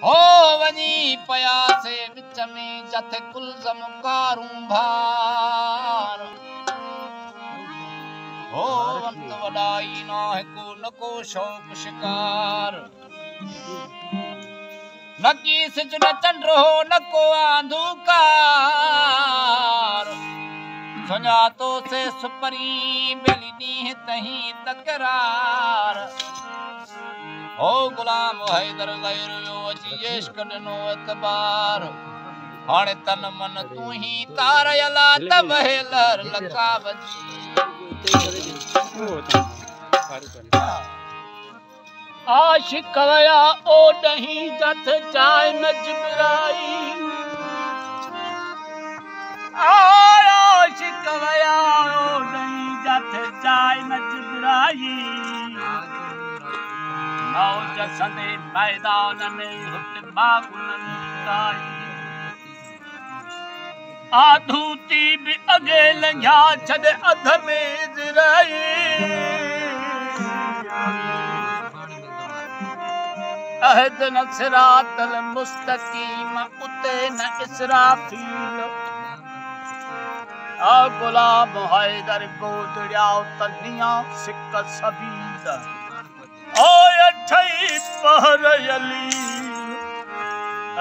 हो वनी पया से विच में जथ कुल जमकारूं भार हो वंत वडाई ना है को न को शौक शिकार न की सिज न चंद्र हो न को अंधकार सुञातो से सुपरी बेलिनी है तहीं तकरार हो गुलाम हैदर गैर यो अजीश कदनो एतबार हाणे तन मन तू ही तारयला तब हेलर लकावजी आशिक वया ओ नहीं जथ जाय न जिबराई आशिक वया ओ नहीं जथ जाय न जिबराई नौ जसने मैदान में हुत बागुन गाई आधूती भी अगे लंघा छद अध में जिराई अहद न सिरातल मुस्तकीम उते न इसराफील आ गुलाम हैदर गोदड़ियाओ तनिया सिक सबील ओ अठई पहर यली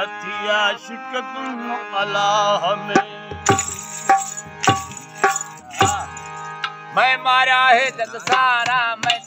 अतिया शिक तुम अल्लाह में मैं मारा है जग सारा मैं